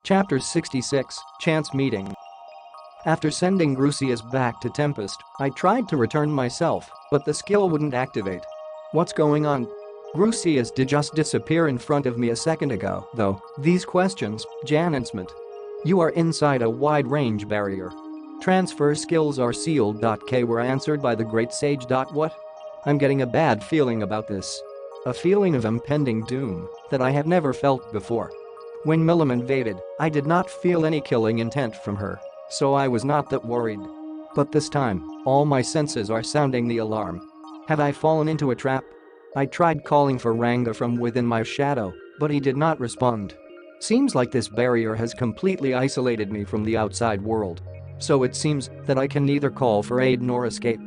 Chapter 66, Chance Meeting. After sending Grucius back to Tempest, I tried to return myself, but the skill wouldn't activate. What's going on? Grucius did just disappear in front of me a second ago, though. These questions, Janensment. You are inside a wide-range barrier. Transfer skills are sealed. K were answered by the great sage. What? I'm getting a bad feeling about this. A feeling of impending doom that I have never felt before. When Milim invaded, I did not feel any killing intent from her, so I was not that worried. But this time, all my senses are sounding the alarm. Have I fallen into a trap? I tried calling for Ranga from within my shadow, but he did not respond. Seems like this barrier has completely isolated me from the outside world. So it seems that I can neither call for aid nor escape.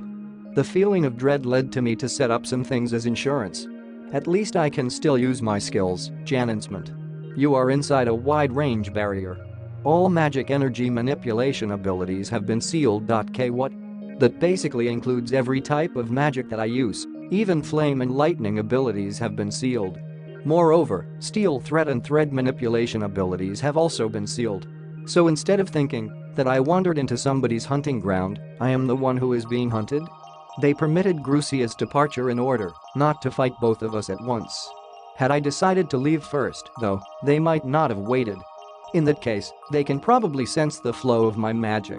The feeling of dread led to me to set up some things as insurance. At least I can still use my skills, Janensment. You are inside a wide-range barrier. All magic energy manipulation abilities have been sealed. K what? That basically includes every type of magic that I use, even flame and lightning abilities have been sealed. Moreover, steel thread and thread manipulation abilities have also been sealed. So instead of thinking that I wandered into somebody's hunting ground, I am the one who is being hunted? They permitted Grucius' departure in order not to fight both of us at once. Had I decided to leave first, though, they might not have waited. In that case, they can probably sense the flow of my magic.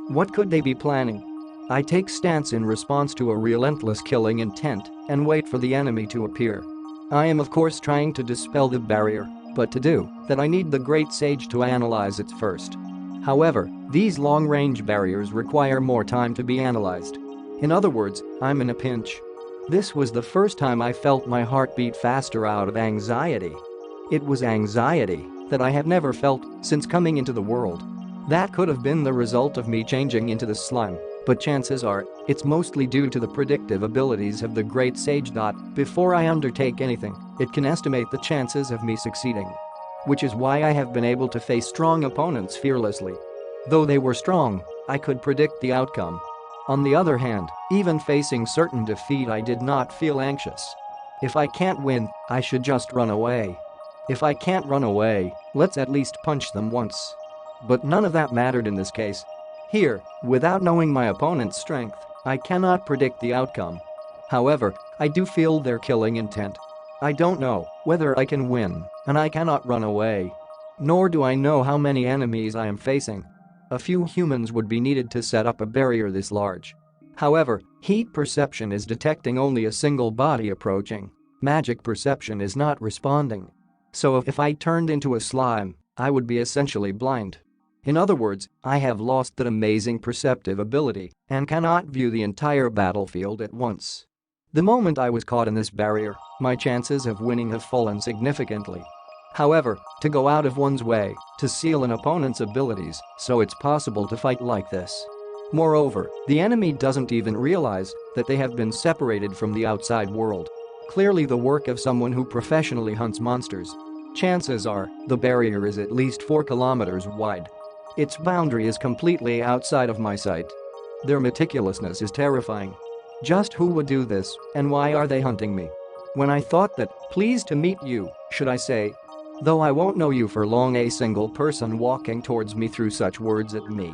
What could they be planning? I take stance in response to a relentless killing intent and wait for the enemy to appear. I am of course trying to dispel the barrier, but to do that I need the great sage to analyze it first. However, these long-range barriers require more time to be analyzed. In other words, I'm in a pinch. This was the first time I felt my heart beat faster out of anxiety. It was anxiety that I have never felt since coming into the world. That could have been the result of me changing into the slime, but chances are it's mostly due to the predictive abilities of the great sage. Before I undertake anything, it can estimate the chances of me succeeding. Which is why I have been able to face strong opponents fearlessly. Though they were strong, I could predict the outcome. On the other hand, even facing certain defeat, I did not feel anxious. If I can't win, I should just run away. If I can't run away, let's at least punch them once. But none of that mattered in this case. Here, without knowing my opponent's strength, I cannot predict the outcome. However, I do feel their killing intent. I don't know whether I can win, and I cannot run away. Nor do I know how many enemies I am facing. A few humans would be needed to set up a barrier this large. However, heat perception is detecting only a single body approaching. Magic perception is not responding. So if I turned into a slime, I would be essentially blind. In other words, I have lost that amazing perceptive ability and cannot view the entire battlefield at once. The moment I was caught in this barrier, my chances of winning have fallen significantly. However, to go out of one's way to seal an opponent's abilities so it's possible to fight like this. Moreover, the enemy doesn't even realize that they have been separated from the outside world. Clearly the work of someone who professionally hunts monsters. Chances are, the barrier is at least 4 kilometers wide. Its boundary is completely outside of my sight. Their meticulousness is terrifying. Just who would do this, and why are they hunting me? When I thought that, pleased to meet you, should I say? Though I won't know you for long, a single person walking towards me threw such words at me.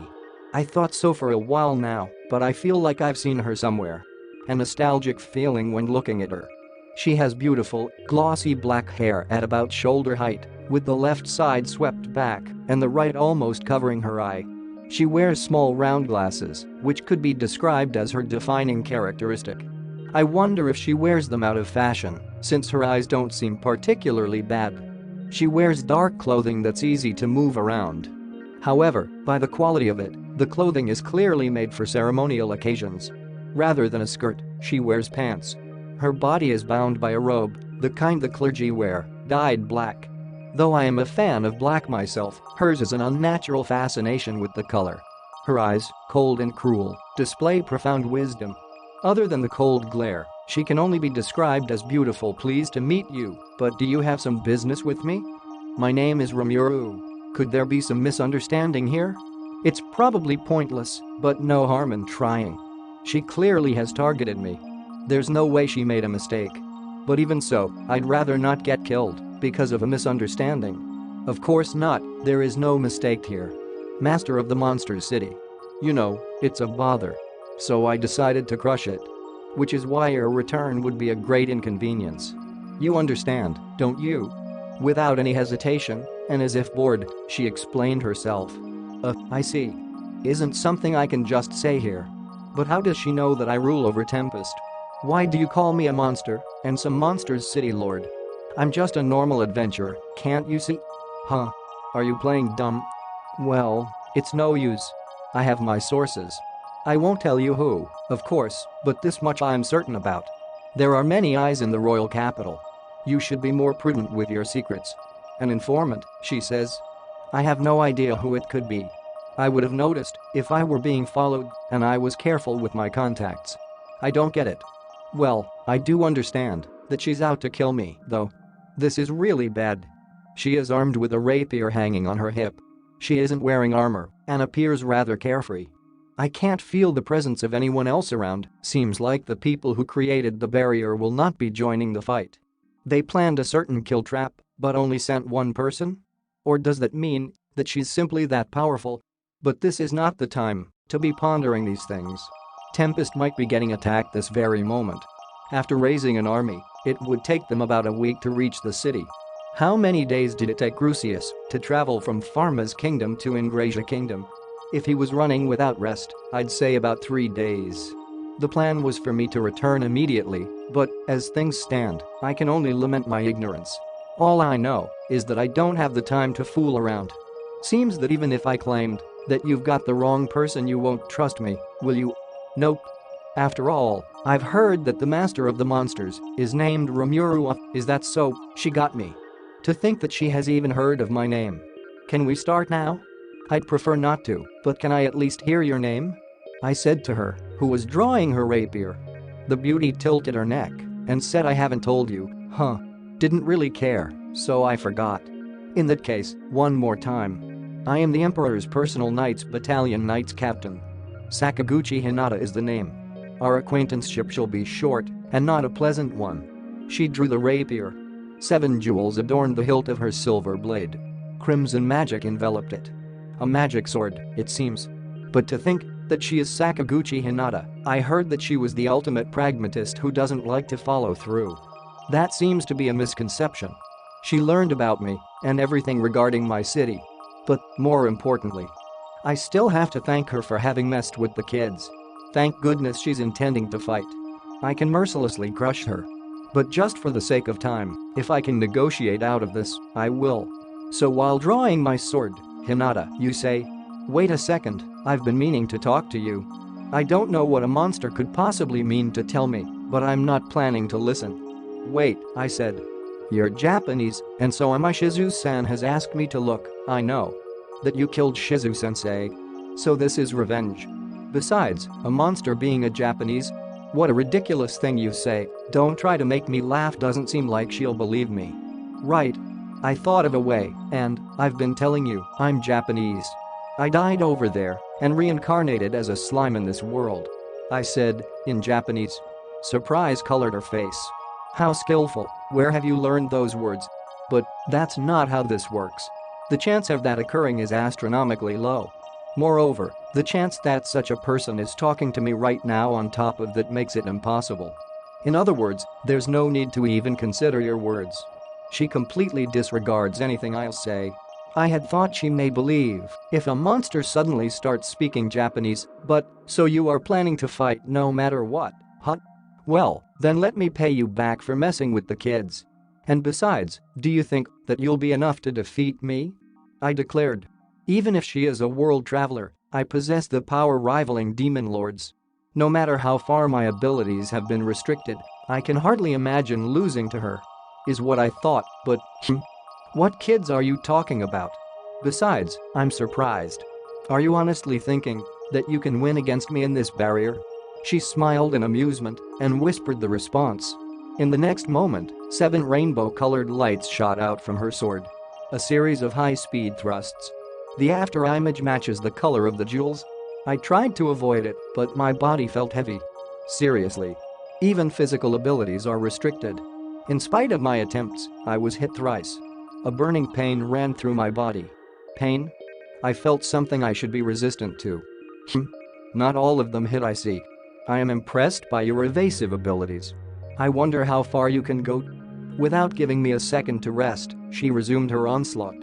I thought so for a while now, but I feel like I've seen her somewhere. A nostalgic feeling when looking at her. She has beautiful, glossy black hair at about shoulder height, with the left side swept back and the right almost covering her eye. She wears small round glasses, which could be described as her defining characteristic. I wonder if she wears them out of fashion, since her eyes don't seem particularly bad. She wears dark clothing that's easy to move around. However, by the quality of it, the clothing is clearly made for ceremonial occasions. Rather than a skirt, she wears pants. Her body is bound by a robe, the kind the clergy wear, dyed black. Though I am a fan of black myself, hers is an unnatural fascination with the color. Her eyes, cold and cruel, display profound wisdom. Other than the cold glare, she can only be described as beautiful. Pleased to meet you, but do you have some business with me? My name is Rimuru. Could there be some misunderstanding here? It's probably pointless, but no harm in trying. She clearly has targeted me. There's no way she made a mistake. But even so, I'd rather not get killed because of a misunderstanding. Of course not, there is no mistake here. Master of the Monsters City. You know, it's a bother. So I decided to crush it. Which is why your return would be a great inconvenience. You understand, don't you? Without any hesitation, and as if bored, she explained herself. I see. Isn't something I can just say here. But how does she know that I rule over Tempest? Why do you call me a monster and some Monsters City lord? I'm just a normal adventurer, can't you see? Huh? Are you playing dumb? Well, it's no use. I have my sources. I won't tell you who, of course, but this much I'm certain about. There are many eyes in the royal capital. You should be more prudent with your secrets. An informant, she says. I have no idea who it could be. I would have noticed if I were being followed and I was careful with my contacts. I don't get it. Well, I do understand that she's out to kill me, though. This is really bad. She is armed with a rapier hanging on her hip. She isn't wearing armor and appears rather carefree. I can't feel the presence of anyone else around, seems like the people who created the barrier will not be joining the fight. They planned a certain kill trap, but only sent one person? Or does that mean that she's simply that powerful? But this is not the time to be pondering these things. Tempest might be getting attacked this very moment. After raising an army, it would take them about a week to reach the city. How many days did it take Grucius to travel from Pharma's kingdom to Ingrasia kingdom? If he was running without rest, I'd say about 3 days. The plan was for me to return immediately, but as things stand, I can only lament my ignorance. All I know is that I don't have the time to fool around. Seems that even if I claimed that you've got the wrong person, you won't trust me, will you? Nope. After all, I've heard that the master of the monsters is named Romuru. Is that so? She got me. To think that she has even heard of my name. Can we start now? I'd prefer not to, but can I at least hear your name? I said to her, who was drawing her rapier. The beauty tilted her neck and said, I haven't told you, huh? Didn't really care, so I forgot. In that case, one more time. I am the Emperor's personal Knights Battalion Knights Captain. Sakaguchi Hinata is the name. Our acquaintanceship shall be short and not a pleasant one. She drew the rapier. 7 jewels adorned the hilt of her silver blade. Crimson magic enveloped it. A magic sword, it seems. But to think that she is Sakaguchi Hinata, I heard that she was the ultimate pragmatist who doesn't like to follow through. That seems to be a misconception. She learned about me and everything regarding my city. But, more importantly, I still have to thank her for having messed with the kids. Thank goodness she's intending to fight. I can mercilessly crush her. But just for the sake of time, if I can negotiate out of this, I will. So while drawing my sword, Hinata, you say? Wait a second, I've been meaning to talk to you. I don't know what a monster could possibly mean to tell me, but I'm not planning to listen. Wait, I said. You're Japanese, and so am I. Shizu-san has asked me to look. I know that you killed Shizu-sensei. So this is revenge. Besides, a monster being a Japanese? What a ridiculous thing you say. Don't try to make me laugh, doesn't seem like she'll believe me. Right. I thought of a way, and I've been telling you, I'm Japanese. I died over there and reincarnated as a slime in this world. I said, in Japanese. Surprise colored her face. How skillful, where have you learned those words? But that's not how this works. The chance of that occurring is astronomically low. Moreover, the chance that such a person is talking to me right now on top of that makes it impossible. In other words, there's no need to even consider your words. She completely disregards anything I'll say. I had thought she may believe if a monster suddenly starts speaking Japanese, but so you are planning to fight no matter what, huh? Well, then let me pay you back for messing with the kids. And besides, do you think that you'll be enough to defeat me? I declared. Even if she is a world traveler, I possess the power rivaling demon lords. No matter how far my abilities have been restricted, I can hardly imagine losing to her. Is what I thought, but what kids are you talking about? Besides, I'm surprised. Are you honestly thinking that you can win against me in this barrier? She smiled in amusement and whispered the response. In the next moment, 7 rainbow-colored lights shot out from her sword. A series of high-speed thrusts. The afterimage matches the color of the jewels. I tried to avoid it, but my body felt heavy. Seriously. Even physical abilities are restricted. In spite of my attempts, I was hit thrice. A burning pain ran through my body. Pain? I felt something I should be resistant to. Not all of them hit, I see. I am impressed by your evasive abilities. I wonder how far you can go. Without giving me a second to rest, she resumed her onslaught.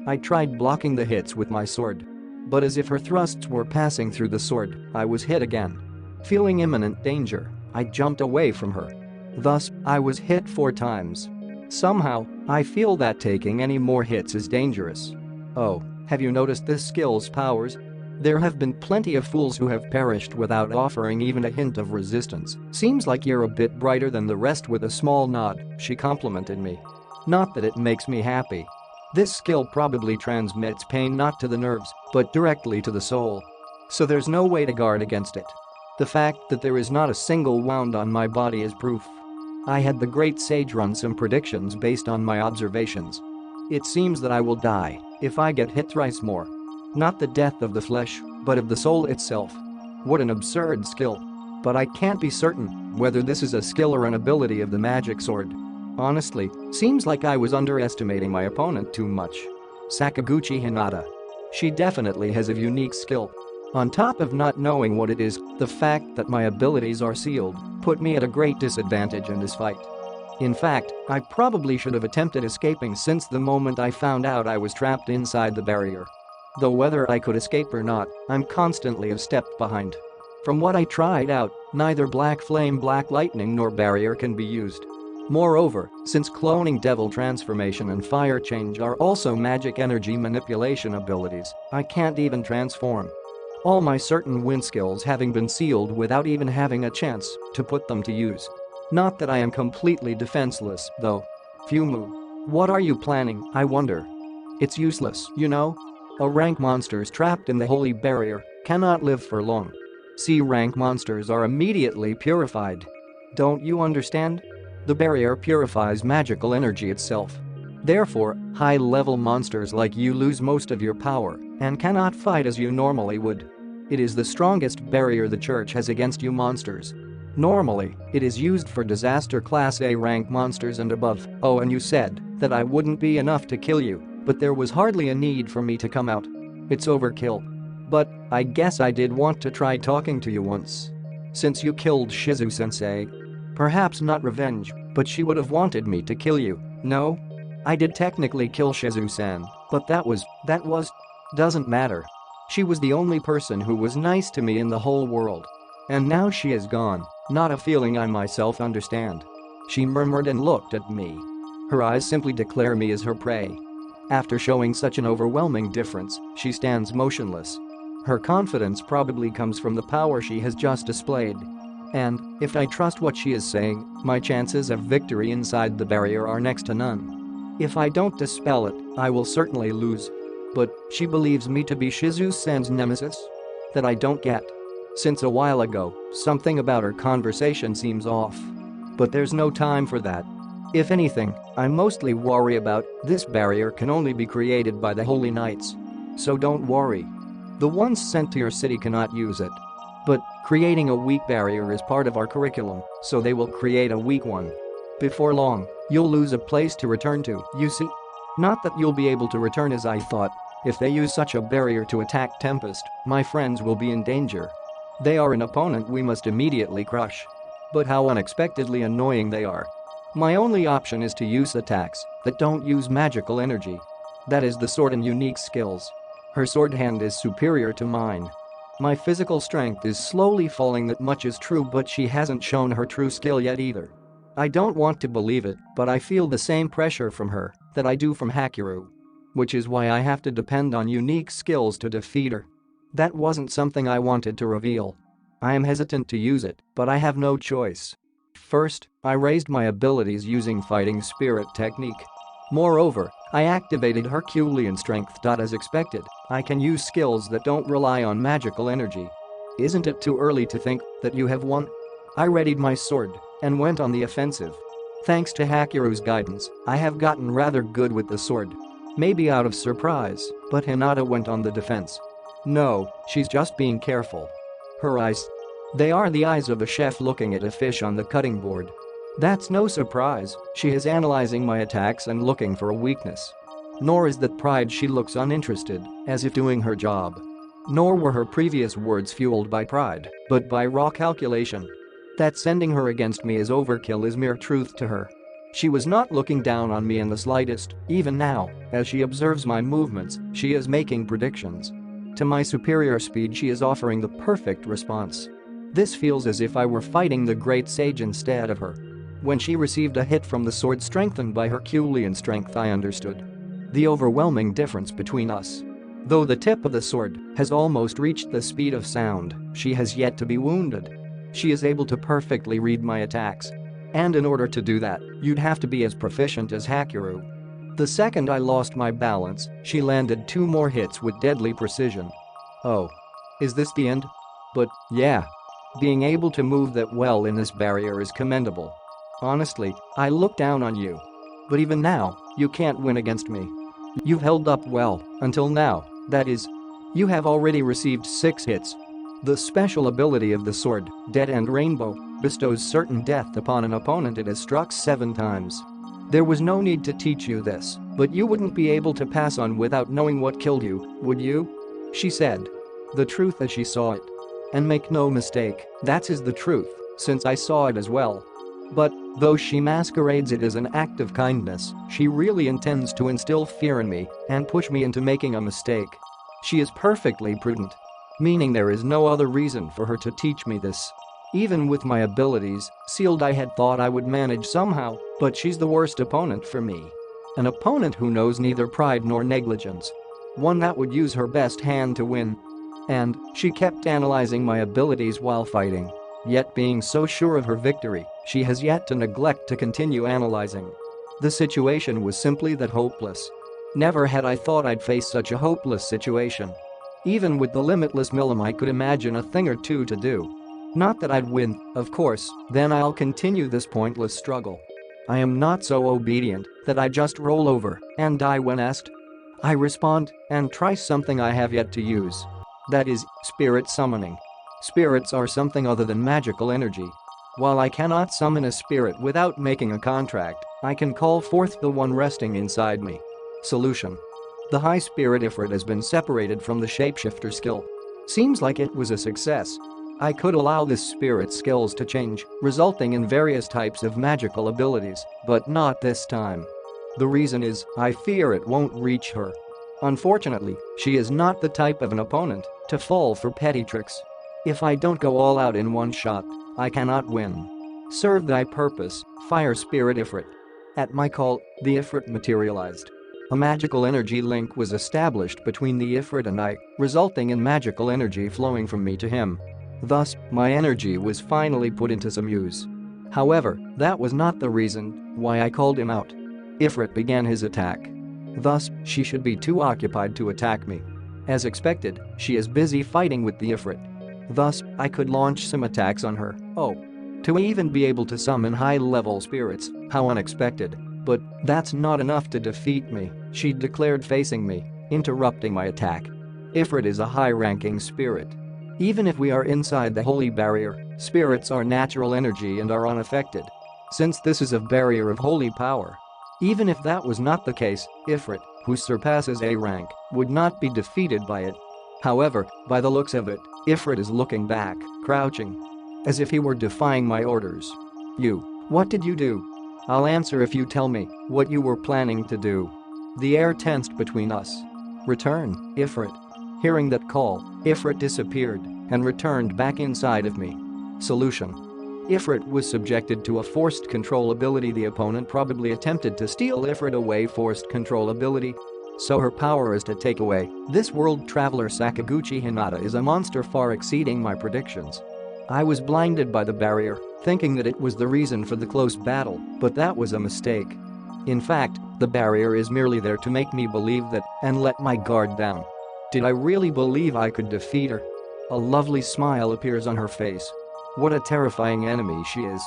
I tried blocking the hits with my sword. But as if her thrusts were passing through the sword, I was hit again. Feeling imminent danger, I jumped away from her. Thus, I was hit 4 times. Somehow, I feel that taking any more hits is dangerous. Oh, have you noticed this skill's powers? There have been plenty of fools who have perished without offering even a hint of resistance. Seems like you're a bit brighter than the rest. With a small nod, she complimented me. Not that it makes me happy. This skill probably transmits pain not to the nerves, but directly to the soul. So there's no way to guard against it. The fact that there is not a single wound on my body is proof. I had the great sage run some predictions based on my observations. It seems that I will die if I get hit thrice more. Not the death of the flesh, but of the soul itself. What an absurd skill. But I can't be certain whether this is a skill or an ability of the magic sword. Honestly, seems like I was underestimating my opponent too much. Sakaguchi Hinata. She definitely has a unique skill. On top of not knowing what it is, the fact that my abilities are sealed put me at a great disadvantage in this fight. In fact, I probably should have attempted escaping since the moment I found out I was trapped inside the barrier. Though whether I could escape or not, I'm constantly a step behind. From what I tried out, neither Black Flame, Black Lightning nor Barrier can be used. Moreover, since Cloning, Devil Transformation and Fire Change are also magic energy manipulation abilities, I can't even transform. All my certain wind skills having been sealed without even having a chance to put them to use. Not that I am completely defenseless, though. Fumu. What are you planning, I wonder? It's useless, you know? A-rank monsters trapped in the holy barrier cannot live for long. C-rank monsters are immediately purified. Don't you understand? The barrier purifies magical energy itself. Therefore, high-level monsters like you lose most of your power and cannot fight as you normally would. It is the strongest barrier the church has against you monsters. Normally, it is used for disaster class A rank monsters and above. Oh, and you said that I wouldn't be enough to kill you, but there was hardly a need for me to come out. It's overkill. But I guess I did want to try talking to you once. Since you killed Shizu-sensei. Perhaps not revenge, but she would have wanted me to kill you, no? I did technically kill Shizu-san, but that was, doesn't matter. She was the only person who was nice to me in the whole world. And now she is gone, not a feeling I myself understand. She murmured and looked at me. Her eyes simply declare me as her prey. After showing such an overwhelming difference, she stands motionless. Her confidence probably comes from the power she has just displayed. And, if I trust what she is saying, my chances of victory inside the barrier are next to none. If I don't dispel it, I will certainly lose. But she believes me to be Shizu-san's nemesis? That I don't get. Since a while ago, something about her conversation seems off. But there's no time for that. If anything, I mostly worry about this barrier can only be created by the Holy Knights. So don't worry. The ones sent to your city cannot use it. But creating a weak barrier is part of our curriculum, so they will create a weak one. Before long, you'll lose a place to return to, you see? Not that you'll be able to return as I thought. If they use such a barrier to attack Tempest, my friends will be in danger. They are an opponent we must immediately crush. But how unexpectedly annoying they are. My only option is to use attacks that don't use magical energy. That is the sword and unique skills. Her sword hand is superior to mine. My physical strength is slowly falling, that much is true, but she hasn't shown her true skill yet either. I don't want to believe it, but I feel the same pressure from her that I do from Hakiru. Which is why I have to depend on unique skills to defeat her. That wasn't something I wanted to reveal. I am hesitant to use it, but I have no choice. First, I raised my abilities using fighting spirit technique. Moreover, I activated Herculean strength. As expected, I can use skills that don't rely on magical energy. Isn't it too early to think that you have won? I readied my sword and went on the offensive. Thanks to Hakiru's guidance, I have gotten rather good with the sword. Maybe out of surprise, but Hinata went on the defense. No, she's just being careful. Her eyes. They are the eyes of a chef looking at a fish on the cutting board. That's no surprise, she is analyzing my attacks and looking for a weakness. Nor is that pride she looks uninterested, as if doing her job. Nor were her previous words fueled by pride, but by raw calculation. That sending her against me as overkill is mere truth to her. She was not looking down on me in the slightest, even now, as she observes my movements, she is making predictions. To my superior speed she is offering the perfect response. This feels as if I were fighting the great sage instead of her. When she received a hit from the sword strengthened by Herculean strength I understood the overwhelming difference between us. Though the tip of the sword has almost reached the speed of sound, she has yet to be wounded. She is able to perfectly read my attacks. And in order to do that, you'd have to be as proficient as Hakuryu. The second I lost my balance, she landed 2 more hits with deadly precision. Oh. Is this the end? But, yeah. Being able to move that well in this barrier is commendable. Honestly, I look down on you. But even now, you can't win against me. You've held up well, until now, that is. You have already received 6 hits. The special ability of the sword, Dead End Rainbow, bestows certain death upon an opponent it has struck 7 times. There was no need to teach you this, but you wouldn't be able to pass on without knowing what killed you, would you? She said. The truth as she saw it. And make no mistake, that is the truth, since I saw it as well. But, though she masquerades it as an act of kindness, she really intends to instill fear in me and push me into making a mistake. She is perfectly prudent. Meaning there is no other reason for her to teach me this. Even with my abilities, sealed I had thought I would manage somehow, but she's the worst opponent for me. An opponent who knows neither pride nor negligence. One that would use her best hand to win. And she kept analyzing my abilities while fighting. Yet being so sure of her victory, she has yet to neglect to continue analyzing. The situation was simply that hopeless. Never had I thought I'd face such a hopeless situation. Even with the limitless Milim I could imagine a thing or two to do. Not that I'd win, of course, then I'll continue this pointless struggle. I am not so obedient that I just roll over and die when asked. I respond and try something I have yet to use. That is, spirit summoning. Spirits are something other than magical energy. While I cannot summon a spirit without making a contract, I can call forth the one resting inside me. Solution. The high spirit Ifrit has been separated from the shapeshifter skill. Seems like it was a success. I could allow this spirit's skills to change, resulting in various types of magical abilities, but not this time. The reason is, I fear it won't reach her. Unfortunately, she is not the type of an opponent to fall for petty tricks. If I don't go all out in one shot, I cannot win. Serve thy purpose, fire spirit Ifrit. At my call, the Ifrit materialized. A magical energy link was established between the Ifrit and I, resulting in magical energy flowing from me to him. Thus, my energy was finally put into some use. However, that was not the reason why I called him out. Ifrit began his attack. Thus, she should be too occupied to attack me. As expected, she is busy fighting with the Ifrit. Thus, I could launch some attacks on her. Oh. To even be able to summon high-level spirits, how unexpected. But that's not enough to defeat me, she declared facing me, interrupting my attack. Ifrit is a high-ranking spirit. Even if we are inside the holy barrier, spirits are natural energy and are unaffected. Since this is a barrier of holy power. Even if that was not the case, Ifrit, who surpasses A rank, would not be defeated by it. However, by the looks of it, Ifrit is looking back, crouching. As if he were defying my orders. What did you do? I'll answer if you tell me what you were planning to do. The air tensed between us. Return, Ifrit. Hearing that call, Ifrit disappeared and returned back inside of me. Solution. Ifrit was subjected to a forced control ability. The opponent probably attempted to steal Ifrit away. Forced control ability. So her power is to take away. This world traveler Sakaguchi Hinata is a monster far exceeding my predictions. I was blinded by the barrier, thinking that it was the reason for the close battle, but that was a mistake. In fact, the barrier is merely there to make me believe that and let my guard down. Did I really believe I could defeat her? A lovely smile appears on her face. What a terrifying enemy she is.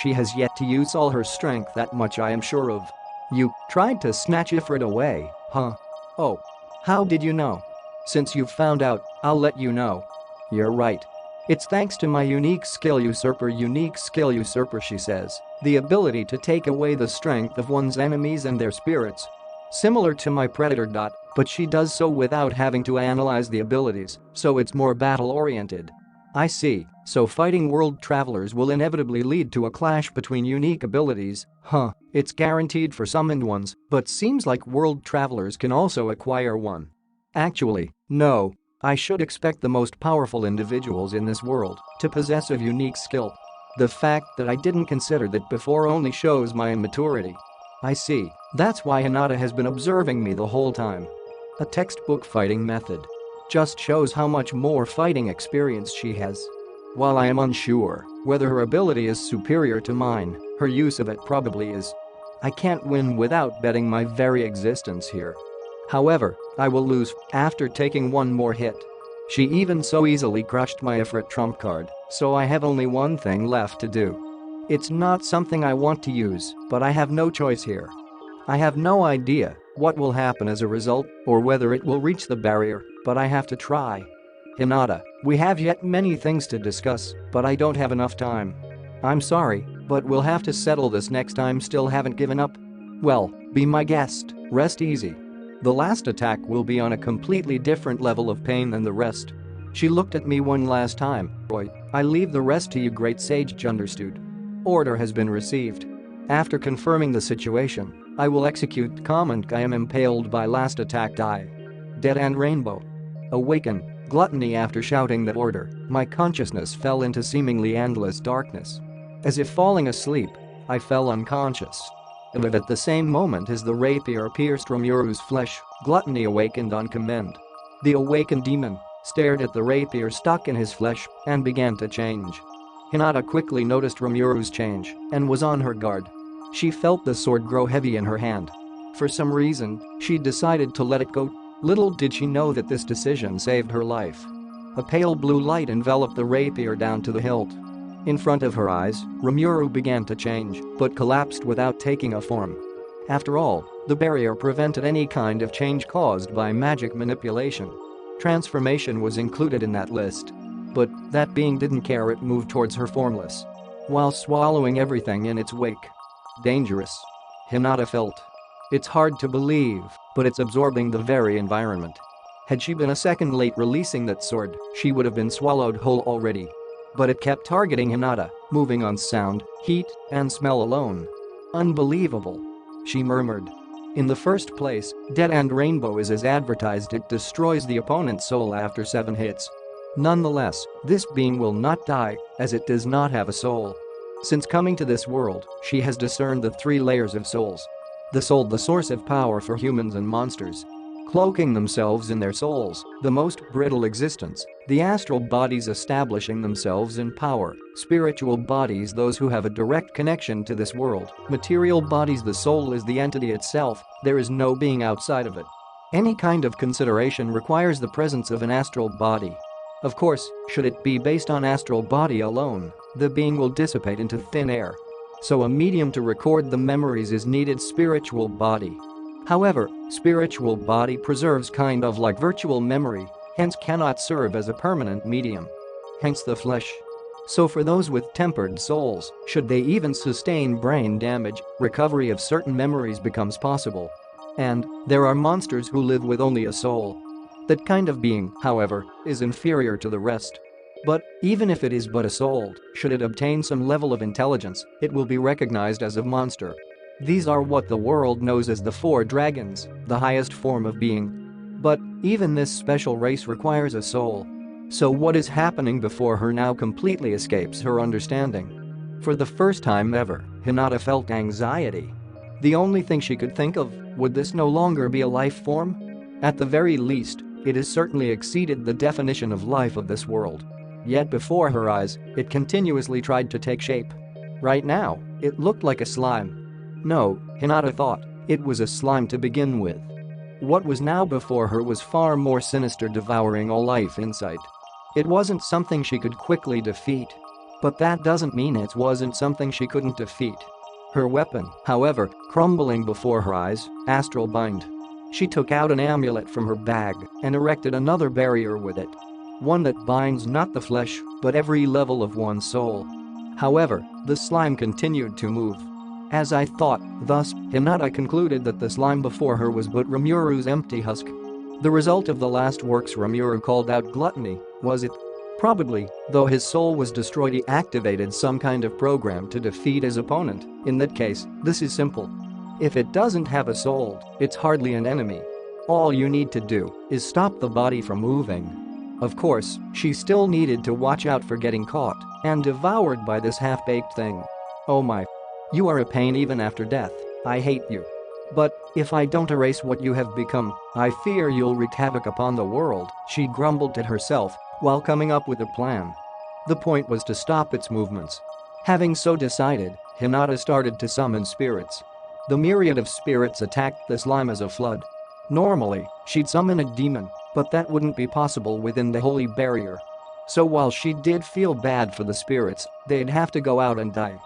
She has yet to use all her strength, that much I am sure of. You tried to snatch Ifrit away, huh? Oh. How did you know? Since you've found out, I'll let you know. You're right. It's thanks to my unique skill usurper, she says. The ability to take away the strength of one's enemies and their spirits. similar to my predator. But she does so without having to analyze the abilities, so it's more battle-oriented. I see, so fighting world travelers will inevitably lead to a clash between unique abilities, huh? It's guaranteed for summoned ones, but seems like world travelers can also acquire one. Actually, no. I should expect the most powerful individuals in this world to possess a unique skill. The fact that I didn't consider that before only shows my immaturity. I see, that's why Hinata has been observing me the whole time. A textbook fighting method. Just shows how much more fighting experience she has. While I am unsure whether her ability is superior to mine, her use of it probably is. I can't win without betting my very existence here. However, I will lose after taking one more hit. She even so easily crushed my Ifrit trump card, so I have only one thing left to do. It's not something I want to use, but I have no choice here. I have no idea what will happen as a result or whether it will reach the barrier, but I have to try. Hinata, we have yet many things to discuss, but I don't have enough time. I'm sorry, but we'll have to settle this next time. Still haven't given up? Well, be my guest, rest easy. The last attack will be on a completely different level of pain than the rest. She looked at me one last time. Boy, I leave the rest to you, great sage. Understood. Order has been received. After confirming the situation, I will execute command. I am impaled by last attack die. Dead and rainbow. Awaken, gluttony. After shouting that order, my consciousness fell into seemingly endless darkness. As if falling asleep, I fell unconscious. But at the same moment as the rapier pierced Romuru's flesh, gluttony awakened on command. The awakened demon stared at the rapier stuck in his flesh and began to change. Hinata quickly noticed Romuru's change and was on her guard. She felt the sword grow heavy in her hand. For some reason, she decided to let it go. Little did she know that this decision saved her life. A pale blue light enveloped the rapier down to the hilt. In front of her eyes, Romuru began to change, but collapsed without taking a form. After all, the barrier prevented any kind of change caused by magic manipulation. Transformation was included in that list. But that being didn't care. It moved towards her formless, while swallowing everything in its wake. Dangerous. Hinata felt. It's hard to believe, but it's absorbing the very environment. Had she been a second late releasing that sword, she would have been swallowed whole already. But it kept targeting Hinata, moving on sound, heat, and smell alone. Unbelievable. She murmured. In the first place, Dead and Rainbow is as advertised. It destroys the opponent's soul after 7 hits. Nonetheless, this being will not die, as it does not have a soul. Since coming to this world, she has discerned the 3 layers of souls. The soul, the source of power for humans and monsters. Cloaking themselves in their souls, the most brittle existence, the astral bodies establishing themselves in power, spiritual bodies those who have a direct connection to this world, material bodies the soul is the entity itself, there is no being outside of it. Any kind of consideration requires the presence of an astral body. Of course, should it be based on astral body alone, the being will dissipate into thin air. So a medium to record the memories is needed, spiritual body. However, spiritual body preserves kind of like virtual memory, hence cannot serve as a permanent medium. Hence the flesh. So for those with tempered souls, should they even sustain brain damage, recovery of certain memories becomes possible. And there are monsters who live with only a soul. That kind of being, however, is inferior to the rest. But even if it is but a soul, should it obtain some level of intelligence, it will be recognized as a monster. These are what the world knows as the 4 dragons, the highest form of being. But even this special race requires a soul. So what is happening before her now completely escapes her understanding. For the first time ever, Hinata felt anxiety. The only thing she could think of, would this no longer be a life form? At the very least, it has certainly exceeded the definition of life of this world. Yet before her eyes, it continuously tried to take shape. Right now, it looked like a slime. No, Hinata thought, it was a slime to begin with. What was now before her was far more sinister, devouring all life in sight. It wasn't something she could quickly defeat. But that doesn't mean it wasn't something she couldn't defeat. Her weapon, however, crumbling before her eyes, astral bind. She took out an amulet from her bag and erected another barrier with it. One that binds not the flesh, but every level of one's soul. However, the slime continued to move. As I thought, thus, Hinata concluded that the slime before her was but Rimuru's empty husk. The result of the last works Rimuru called out gluttony, was it? Probably, though his soul was destroyed he activated some kind of program to defeat his opponent. In that case, this is simple. If it doesn't have a soul, it's hardly an enemy. All you need to do is stop the body from moving. Of course, she still needed to watch out for getting caught and devoured by this half-baked thing. Oh my. You are a pain even after death, I hate you. But, if I don't erase what you have become, I fear you'll wreak havoc upon the world, she grumbled to herself while coming up with a plan. The point was to stop its movements. Having so decided, Hinata started to summon spirits. The myriad of spirits attacked the slime as a flood. Normally, she'd summon a demon, but that wouldn't be possible within the holy barrier. So while she did feel bad for the spirits, they'd have to go out and die.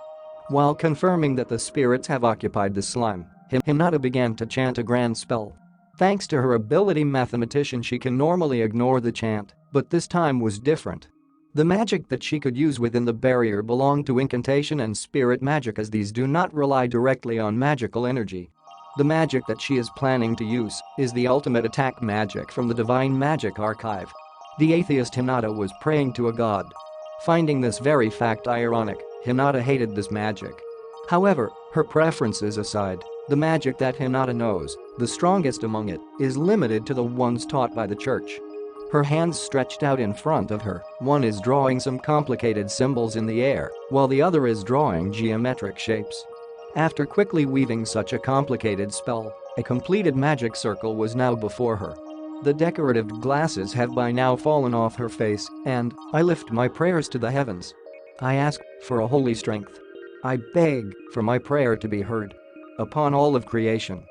While confirming that the spirits have occupied the slime, Hinata began to chant a grand spell. Thanks to her ability mathematician she can normally ignore the chant, but this time was different. The magic that she could use within the barrier belonged to incantation and spirit magic as these do not rely directly on magical energy. The magic that she is planning to use is the ultimate attack magic from the Divine Magic Archive. The atheist Hinata was praying to a god. Finding this very fact ironic, Hinata hated this magic. However, her preferences aside, the magic that Hinata knows, the strongest among it, is limited to the ones taught by the church. Her hands stretched out in front of her, one is drawing some complicated symbols in the air, while the other is drawing geometric shapes. After quickly weaving such a complicated spell, a completed magic circle was now before her. The decorative glasses have by now fallen off her face, and I lift my prayers to the heavens. I ask for a holy strength. I beg for my prayer to be heard. Upon all of creation.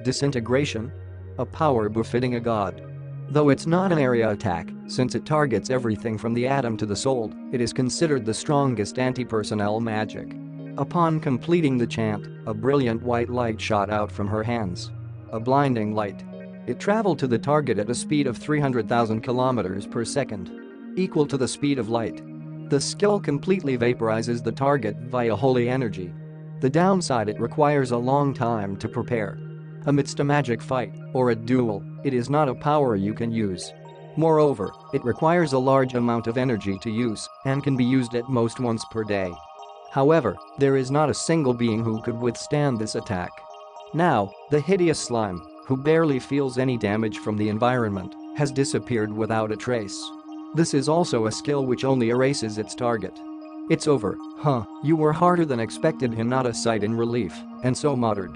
Disintegration? A power befitting a god. Though it's not an area attack, since it targets everything from the atom to the soul, it is considered the strongest anti-personnel magic. Upon completing the chant, a brilliant white light shot out from her hands. A blinding light. It traveled to the target at a speed of 300,000 kilometers per second. Equal to the speed of light. The skill completely vaporizes the target via holy energy. The downside, it requires a long time to prepare. Amidst a magic fight or a duel, it is not a power you can use. Moreover, it requires a large amount of energy to use and can be used at most once per day. However, there is not a single being who could withstand this attack. Now, the hideous slime, who barely feels any damage from the environment, has disappeared without a trace. This is also a skill which only erases its target. It's over, huh, you were harder than expected, Hinata sighed in relief, and so muttered.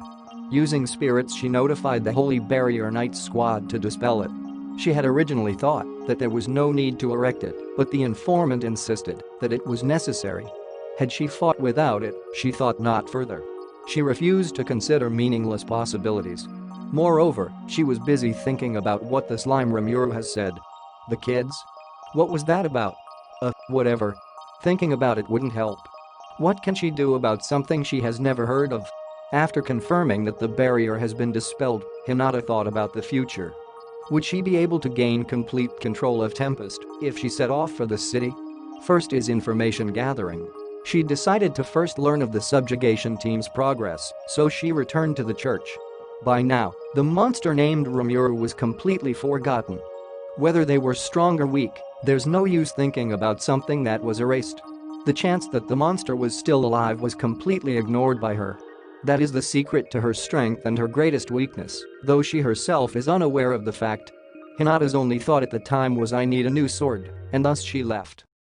Using spirits she notified the Holy Barrier Knight squad to dispel it. She had originally thought that there was no need to erect it, but the informant insisted that it was necessary. Had she fought without it, she thought not further. She refused to consider meaningless possibilities. Moreover, she was busy thinking about what the slime Rimuru has said. The kids? What was that about? Whatever. Thinking about it wouldn't help. What can she do about something she has never heard of? After confirming that the barrier has been dispelled, Hinata thought about the future. Would she be able to gain complete control of Tempest if she set off for the city? First is information gathering. She decided to first learn of the subjugation team's progress, so she returned to the church. By now, the monster named Rimuru was completely forgotten. Whether they were strong or weak, there's no use thinking about something that was erased. The chance that the monster was still alive was completely ignored by her. That is the secret to her strength and her greatest weakness, though she herself is unaware of the fact. Hinata's only thought at the time was, I need a new sword, and thus she left.